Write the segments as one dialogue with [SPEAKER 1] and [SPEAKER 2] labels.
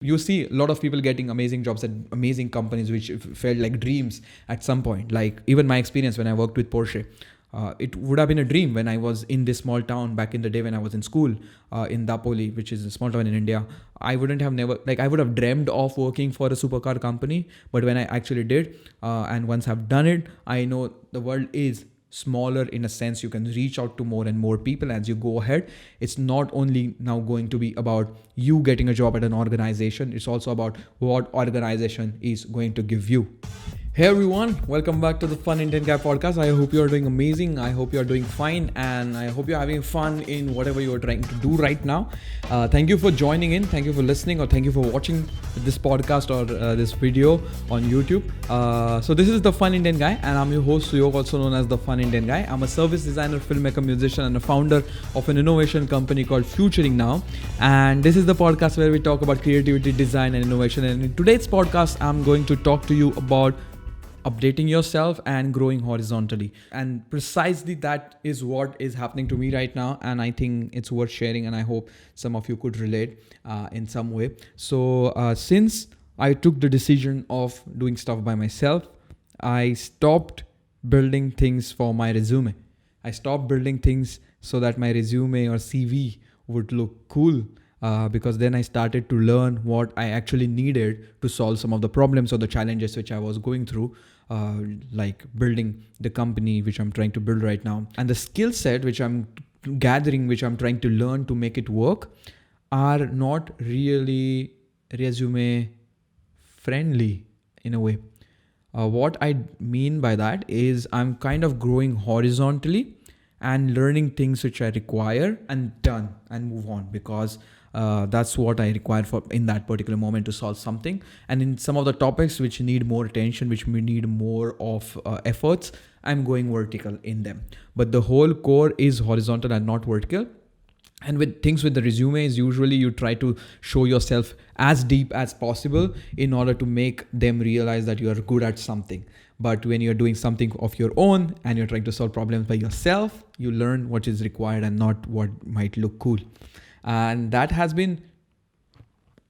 [SPEAKER 1] You see a lot of people getting amazing jobs at amazing companies which felt like dreams at some point. Like even my experience when I worked with Porsche, it would have been a dream when I was in this small town back in the day when I was in school, in Dapoli, which is a small town in India. I wouldn't have never, like, I would have dreamed of working for a supercar company. But when I actually did, and once I've done it, I know the world is smaller. In a sense, you can reach out to more and more people as you go ahead. It's not only now going to be about you getting a job at an organization, it's also about what organization is going to give you. Hey everyone, welcome back to the Fun Indian Guy podcast. I hope you are doing amazing. I hope you are doing fine, and I hope you're having fun in whatever you are trying to do right now. Thank you for joining in. Thank you for listening, or thank you for watching this podcast or this video on YouTube. So this is the Fun Indian Guy, and I'm your host, Suyog, also known as the Fun Indian Guy. I'm a service designer, filmmaker, musician, and a founder of an innovation company called Futuring Now. And this is the podcast where we talk about creativity, design, and innovation. And in today's podcast, I'm going to talk to you about updating yourself and growing horizontally, and precisely that is what is happening to me right now, and I think it's worth sharing, and I hope some of you could relate in some way. So since I took the decision of doing stuff by myself, I stopped building things for my resume. I stopped building things so that my resume or CV would look cool, because then I started to learn what I actually needed to solve some of the problems or the challenges which I was going through, like building the company which I'm trying to build right now. And the skill set which I'm gathering, which I'm trying to learn to make it work, are not really resume friendly in a way. What I mean by that is I'm kind of growing horizontally and learning things which I require and done and move on, because that's what I require for in that particular moment to solve something. And in some of the topics which need more attention, which need more of efforts, I'm going vertical in them. But the whole core is horizontal and not vertical. And with things with the resume is usually you try to show yourself as deep as possible in order to make them realize that you are good at something. But when you're doing something of your own and you're trying to solve problems by yourself, you learn what is required and not what might look cool. And that has been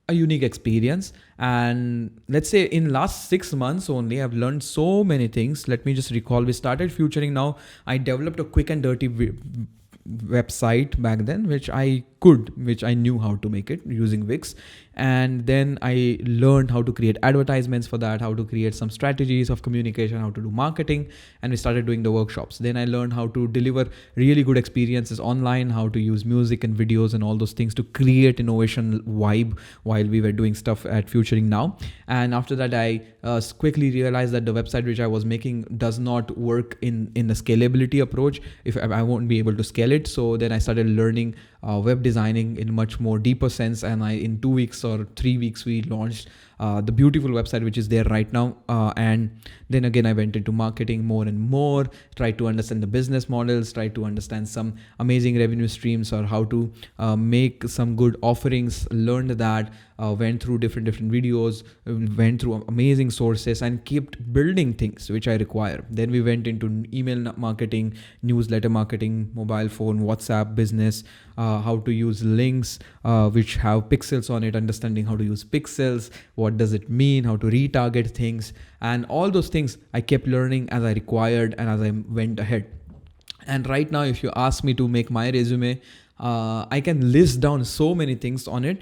[SPEAKER 1] a unique experience. And let's say in last 6 months only, I've learned so many things. Let me just recall, we started Futuring Now. I developed a quick and dirty website back then, which I knew how to make it using Wix. And then I learned how to create advertisements for that, how to create some strategies of communication, how to do marketing, and we started doing the workshops. Then I learned how to deliver really good experiences online, how to use music and videos and all those things to create innovation vibe while we were doing stuff at Futuring Now. And after that, I quickly realized that the website which I was making does not work in the scalability approach. If I won't be able to scale it. So then I started learning web designing in much more deeper sense, and in 2 weeks or 3 weeks we launched the beautiful website which is there right now. And then again I went into marketing more and more, tried to understand the business models, tried to understand some amazing revenue streams, or how to make some good offerings, learned that, went through different videos, went through amazing sources, and kept building things which I require. Then we went into email marketing, newsletter marketing, mobile phone, WhatsApp business, how to use links which have pixels on it, understanding how to use pixels, what does it mean, how to retarget things, and all those things I kept learning as I required and as I went ahead. And right now, if you ask me to make my resume, I can list down so many things on it,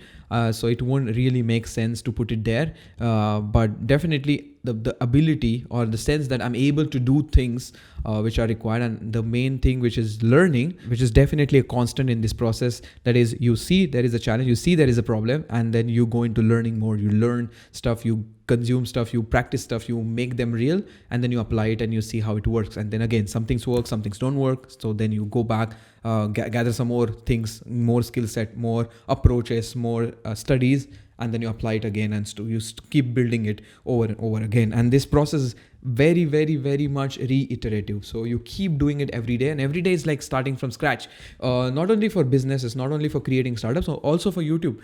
[SPEAKER 1] so it won't really make sense to put it there. But definitely the ability or the sense that I'm able to do things which are required, and the main thing which is learning, which is definitely a constant in this process. That is, you see there is a challenge, you see there is a problem, and then you go into learning more. You learn stuff, you consume stuff, you practice stuff, you make them real, and then you apply it and you see how it works. And then again, some things work, some things don't work. So then you go back, gather some more things, more skill set, more approaches, more studies, and then you apply it again, and you keep building it over and over again. And this process is very, very, very much reiterative. So you keep doing it every day, and every day is like starting from scratch. Not only for businesses, not only for creating startups, also for YouTube.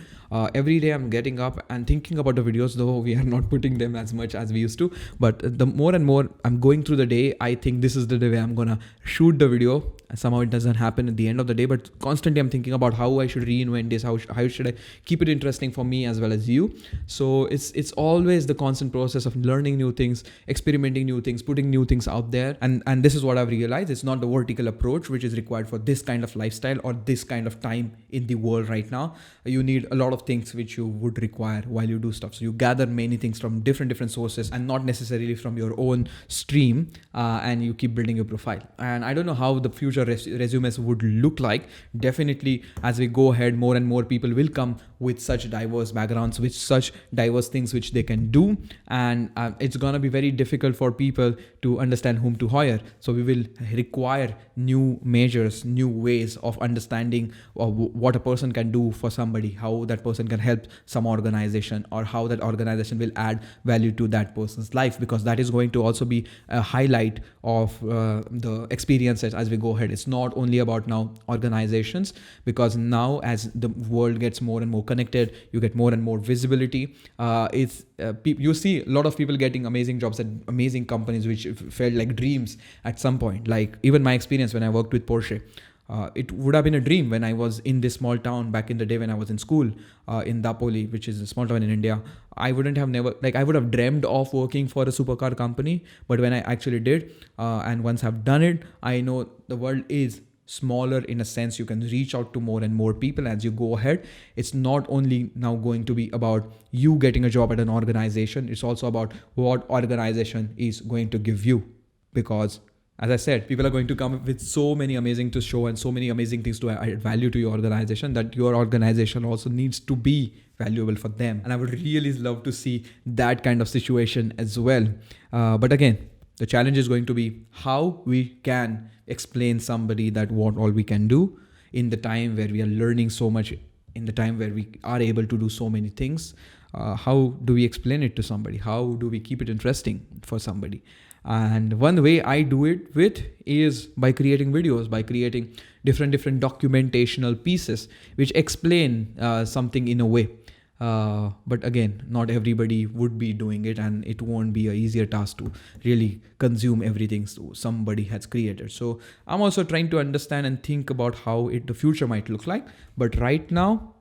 [SPEAKER 1] Every day I'm getting up and thinking about the videos, though we are not putting them as much as we used to. But the more and more I'm going through the day, I think this is the day where I'm gonna shoot the video. Somehow it doesn't happen at the end of the day, but constantly I'm thinking about how I should reinvent this, how should I keep it interesting for me as well as you. So it's always the constant process of learning new things, experimenting new things, putting new things out there. And this is what I've realized. It's not the vertical approach which is required for this kind of lifestyle or this kind of time in the world right now. You need a lot of things which you would require while you do stuff. So you gather many things from different sources and not necessarily from your own stream, and you keep building your profile. And I don't know how the future resumes would look like. Definitely as we go ahead, more and more people will come with such diverse backgrounds, with such diverse things which they can do, and it's gonna be very difficult for people to understand whom to hire. So we will require new measures, new ways of understanding what a person can do for somebody, how that person can help some organization, or how that organization will add value to that person's life, because that is going to also be a highlight of the experiences as we go ahead. It's not only about now organizations, because now as the world gets more and more connected, you get more and more visibility. You see a lot of people getting amazing jobs at amazing companies which felt like dreams at some point. Like even my experience when I worked with Porsche, it would have been a dream when I was in this small town back in the day when I was in school, in Dapoli, which is a small town in India. I would have dreamed of working for a supercar company, but when I actually did, and once I've done it, I know the world is smaller in a sense. You can reach out to more and more people as you go ahead. It's not only now going to be about you getting a job at an organization, it's also about what organization is going to give you, because as I said, people are going to come with so many amazing to show and so many amazing things to add value to your organization, that your organization also needs to be valuable for them. And I would really love to see that kind of situation as well. But again, the challenge is going to be how we can explain somebody that what all we can do in the time where we are learning so much, in the time where we are able to do so many things. How do we explain it to somebody? How do we keep it interesting for somebody? And one way I do it with is by creating videos, by creating different documentational pieces which explain something in a way. But again, not everybody would be doing it, and it won't be an easier task to really consume everything somebody has created. So I'm also trying to understand and think about how the future might look like. But right now,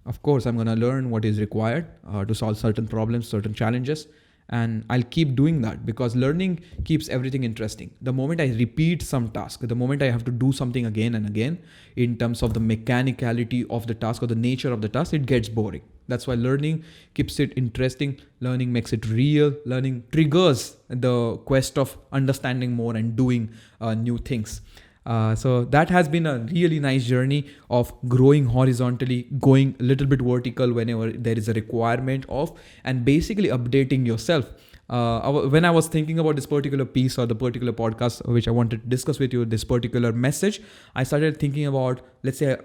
[SPEAKER 1] of course, I'm going to learn what is required to solve certain problems, certain challenges. And I'll keep doing that, because learning keeps everything interesting. The moment I repeat some task, the moment I have to do something again and again, in terms of the mechanicality of the task or the nature of the task, it gets boring. That's why learning keeps it interesting. Learning makes it real. Learning triggers the quest of understanding more and doing new things. So that has been a really nice journey of growing horizontally, going a little bit vertical whenever there is a requirement of, and basically updating yourself. When I was thinking about this particular piece or the particular podcast which I wanted to discuss with you, this particular message, I started thinking about, let's say,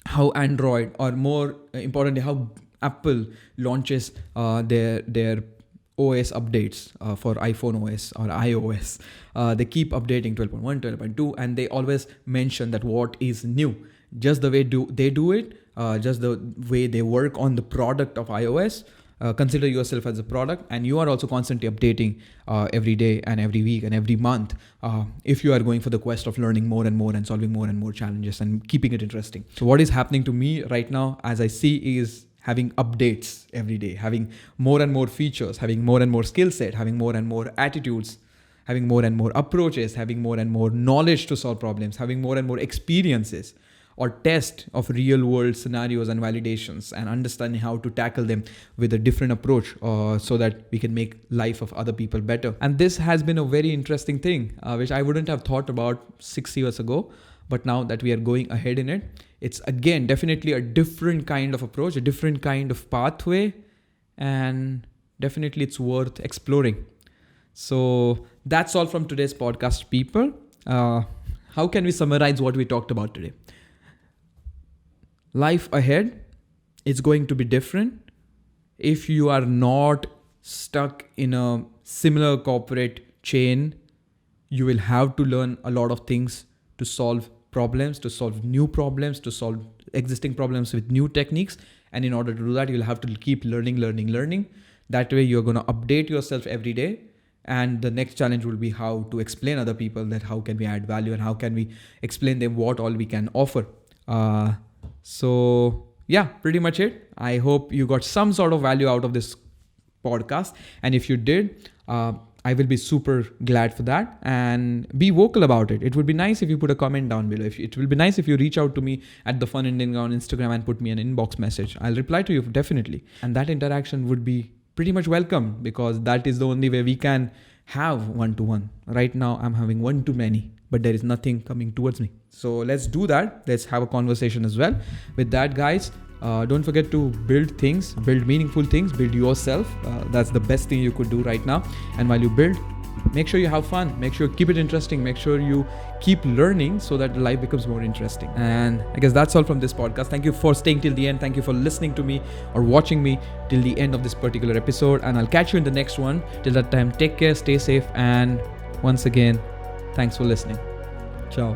[SPEAKER 1] how Android, or more importantly, how Apple launches their OS updates for iPhone OS or iOS. They keep updating 12.1, 12.2, and they always mention that what is new. Just the way they do it, just the way they work on the product of iOS. Consider yourself as a product, and you are also constantly updating every day and every week and every month if you are going for the quest of learning more and more and solving more and more challenges and keeping it interesting. So what is happening to me right now, as I see, is having updates every day, having more and more features, having more and more skill set, having more and more attitudes, having more and more approaches, having more and more knowledge to solve problems, having more and more experiences or test of real world scenarios and validations, and understanding how to tackle them with a different approach so that we can make life of other people better. And this has been a very interesting thing, which I wouldn't have thought about 6 years ago. But now that we are going ahead in it, it's again definitely a different kind of approach, a different kind of pathway, and definitely it's worth exploring. So that's all from today's podcast, people. How can we summarize what we talked about today? Life ahead is going to be different if you are not stuck in a similar corporate chain, you will have to learn a lot of things to solve problems, to solve new problems, to solve existing problems with new techniques. And in order to do that, you'll have to keep learning. That way you're going to update yourself every day. And the next challenge will be how to explain other people that how can we add value and how can we explain them what all we can offer. So yeah, pretty much it. I hope you got some sort of value out of this podcast. And if you did, I will be super glad for that, and be vocal about it. It would be nice if you put a comment down below. It will be nice if you reach out to me at The Fun Indian Guy on Instagram and put me an inbox message. I'll reply to you definitely. And that interaction would be pretty much welcome, because that is the only way we can have one-to-one. Right now, I'm having one-to-many, but there is nothing coming towards me. So let's do that. Let's have a conversation as well. With that, guys, don't forget to build things, build meaningful things, build yourself. That's the best thing you could do right now. And while you build, make sure you have fun, make sure you keep it interesting, make sure you keep learning so that life becomes more interesting. And I guess that's all from this podcast. Thank you for staying till the end. Thank you for listening to me or watching me till the end of this particular episode. And I'll catch you in the next one. Till that time, take care, stay safe. And once again, thanks for listening. Ciao.